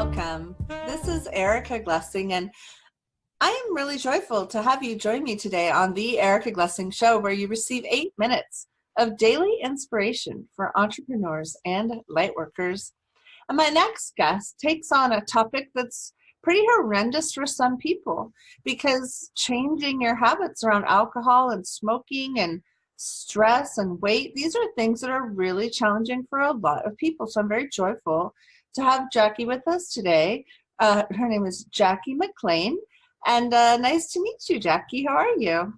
welcome. This is Erica Glessing, and I am really joyful to have you join me today on the Erica Glessing Show, where you receive 8 minutes of daily inspiration for entrepreneurs and lightworkers. And my next guest takes on a topic that's pretty horrendous for some people, because changing your habits around alcohol and smoking and stress and weight, these are things that are really challenging for a lot of people. So I'm very joyful to have Jackie with us today. Her name is Jackie Maclean, and nice to meet you, Jackie. How are you?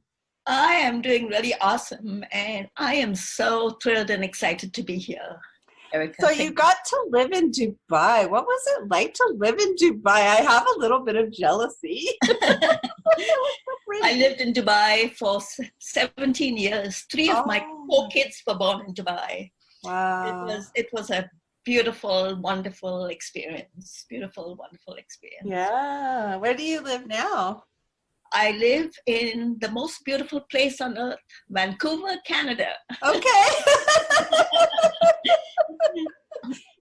I am doing really awesome, and I am so thrilled and excited to be here, Erica. So you got to live in Dubai. What was it like to live in Dubai? I have a little bit of jealousy. I lived in Dubai for 17 years. 3 of my 4 kids were born in Dubai. Wow. It was a beautiful, wonderful experience. Beautiful, wonderful experience. Yeah. Where do you live now? I live in the most beautiful place on earth, Vancouver, Canada. Okay.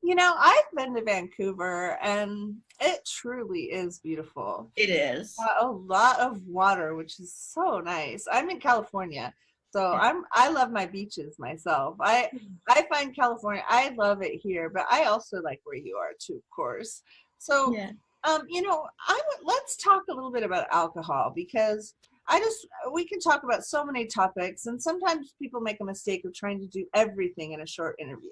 You know, I've been to Vancouver, and it truly is beautiful. It is. A lot of water, which is so nice. I'm in California, so I love my beaches myself. I find California, I love it here, but I also like where you are too, of course. So, Yeah. you know, let's talk a little bit about alcohol, because we can talk about so many topics, and sometimes people make a mistake of trying to do everything in a short interview.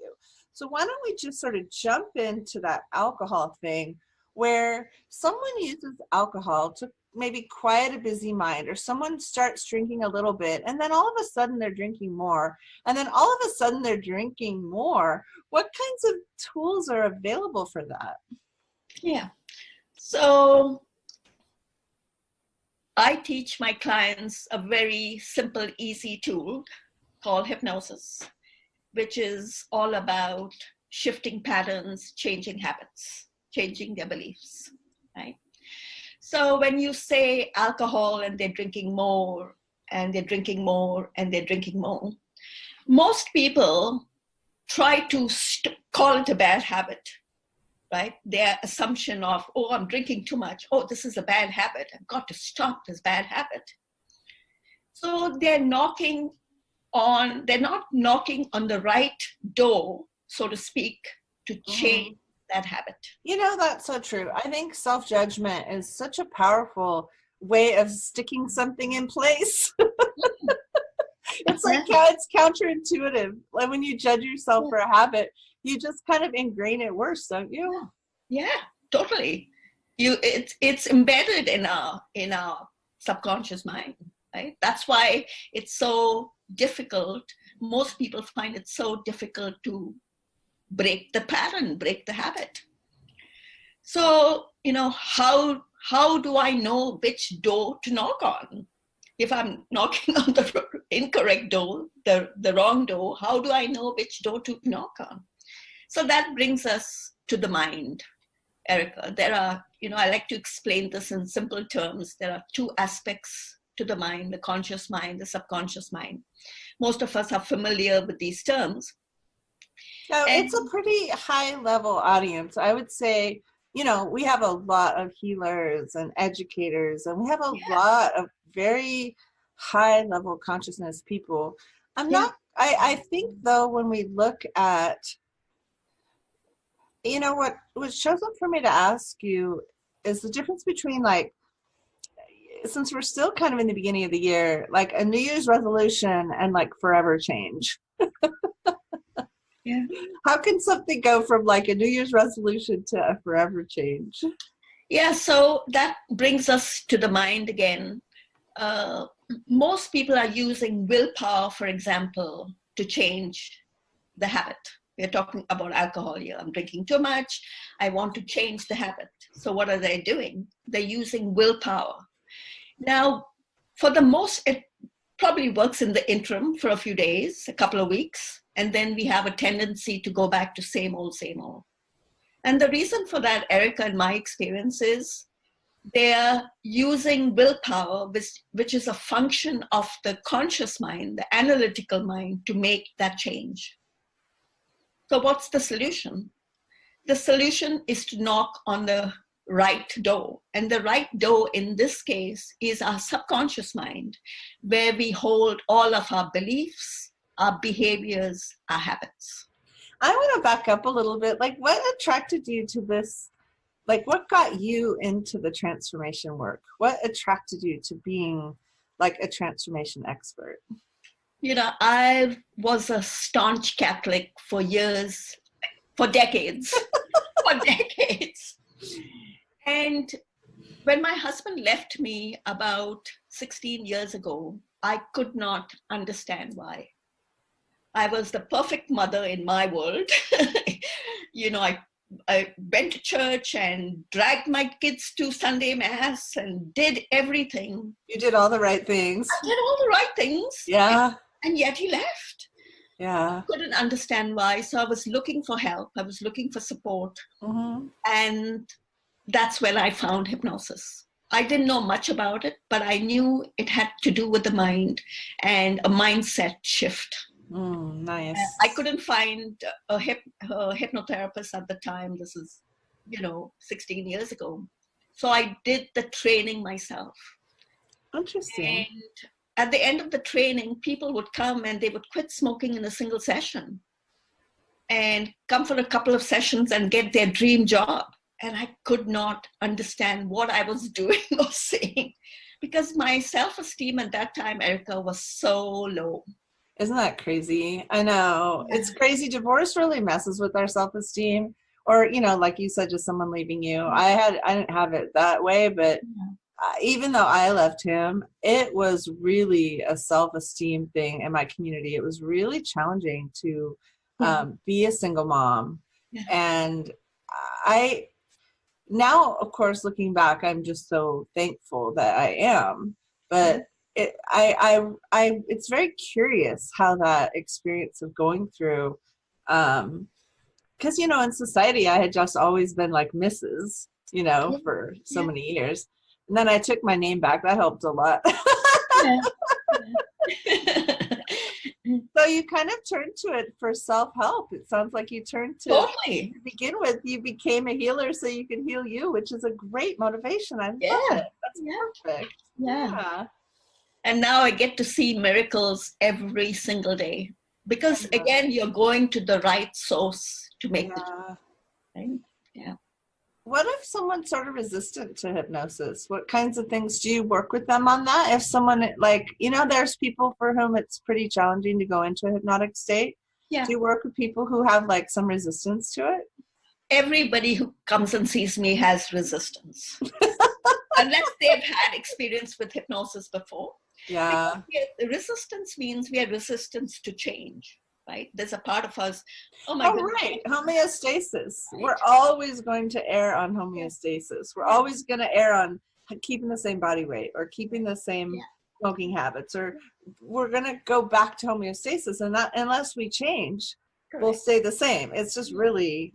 So why don't we just sort of jump into that alcohol thing, where someone uses alcohol to maybe quiet a busy mind, or someone starts drinking a little bit, and then all of a sudden they're drinking more, and then all of a sudden they're drinking more. What kinds of tools are available for that? Yeah. So I teach my clients a very simple, easy tool called hypnosis, which is all about shifting patterns, changing habits, changing their beliefs, right? So when you say alcohol and they're drinking more, and they're drinking more, and they're drinking more, most people try to call it a bad habit, right? Their assumption of, oh, I'm drinking too much. Oh, this is a bad habit. I've got to stop this bad habit. So they're not knocking on the right door, so to speak, to change that habit. You know, that's so true. I think self-judgment is such a powerful way of sticking something in place. It's like, it's counterintuitive. Like when you judge yourself for a habit, you just kind of ingrain it worse, don't you? Yeah, totally. It's embedded in our subconscious mind, right? That's why it's so difficult. Most people find it so difficult to break the pattern, break the habit. So, you know, how do I know which door to knock on? If I'm knocking on the incorrect door, the wrong door, how do I know which door to knock on? So that brings us to the mind, Erica. There are, you know, I like to explain this in simple terms. There are 2 aspects to the mind: the conscious mind, the subconscious mind. Most of us are familiar with these terms. Now, it's a pretty high level audience. I would say, you know, we have a lot of healers and educators, and we have a lot of very high level consciousness people. I think though, when we look at, you know, what shows up for me to ask you is the difference between, like, since we're still kind of in the beginning of the year, like a New Year's resolution and like forever change. Yeah. How can something go from like a New Year's resolution to a forever change? Yeah, so that brings us to the mind again. Most people are using willpower, for example, to change the habit. We're talking about alcohol here. I'm drinking too much. I want to change the habit. So what are they doing? They're using willpower. Now, it probably works in the interim for a few days, a couple of weeks, and then we have a tendency to go back to same old, same old. And the reason for that, Erica, in my experience, is they're using willpower, which is a function of the conscious mind, the analytical mind, to make that change. So what's the solution? the solution is to knock on the right door. And the right door in this case is our subconscious mind, where we hold all of our beliefs, our behaviors, our habits. I want to back up a little bit. Like, what attracted you to this? Like, what got you into the transformation work? What attracted you to being like a transformation expert? You know, I was a staunch Catholic for years, for decades, for decades. And when my husband left me about 16 years ago, I could not understand why. I was the perfect mother in my world. You know, I went to church and dragged my kids to Sunday Mass and did everything. You did all the right things. I did all the right things. Yeah. And yet he left. Yeah. Couldn't understand why. So I was looking for help. I was looking for support. Mm-hmm. And that's when I found hypnosis. I didn't know much about it, but I knew it had to do with the mind and a mindset shift. Nice. I couldn't find a hypnotherapist at the time. This is, 16 years ago. So I did the training myself. Interesting. And at the end of the training, people would come and they would quit smoking in a single session and come for a couple of sessions and get their dream job. And I could not understand what I was doing or saying because my self-esteem at that time, Erica, was so low. Isn't that crazy? I know. It's crazy. Divorce really messes with our self-esteem. Or, like you said, just someone leaving you. I didn't have it that way, but even though I left him, it was really a self-esteem thing in my community. It was really challenging to be a single mom. Yeah. And now, of course, looking back, I'm just so thankful that I am. But it's very curious how that experience of going through, because, in society, I had just always been like Mrs., for so many years. And then I took my name back. That helped a lot. So you kind of turned to it for self-help. It sounds like you turned to to begin with. You became a healer so you can heal you, which is a great motivation. I love it. That's perfect. Yeah. And now I get to see miracles every single day because, again, you're going to the right source to make the change, right? Yeah. What if someone's sort of resistant to hypnosis? What kinds of things do you work with them on that? If someone there's people for whom it's pretty challenging to go into a hypnotic state. Yeah. Do you work with people who have like some resistance to it? Everybody who comes and sees me has resistance. Unless they've had experience with hypnosis before. Yeah. Resistance means we are resistant to change. Right? There's a part of us. Oh my goodness. Right. Homeostasis. Right. We're always going to err on homeostasis. We're always going to err on keeping the same body weight or keeping the same smoking habits, or we're going to go back to homeostasis. And that, unless we change, we'll stay the same. It's just really,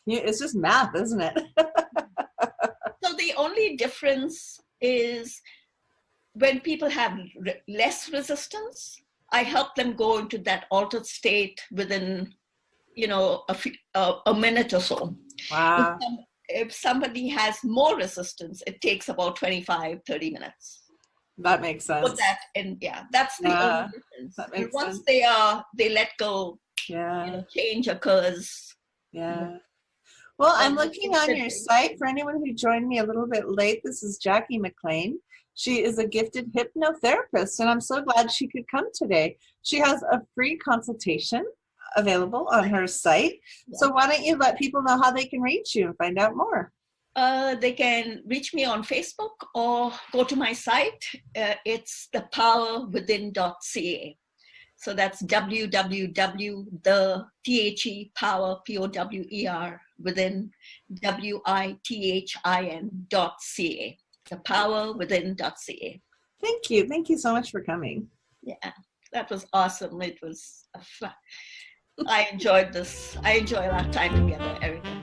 it's just math, isn't it? So the only difference is when people have less resistance, I help them go into that altered state within, a minute or so. Wow. If somebody has more resistance, it takes about 25, 30 minutes. That makes sense. Put that in, that's the only difference. That makes once sense. they let go, change occurs. Yeah. Well, I'm looking on your site. For anyone who joined me a little bit late, this is Jackie Maclean. She is a gifted hypnotherapist, and I'm so glad she could come today. She has a free consultation available on her site. Yeah. So why don't you let people know how they can reach you and find out more? They can reach me on Facebook or go to my site. It's thepowerwithin.ca. So that's www.thepower, P-O-W-E-R, within, WITHIN.ca. thepowerwithin.ca. Thank you. Thank you so much for coming. Yeah, that was awesome. It was fun. I enjoyed this. I enjoyed our time together, Erica.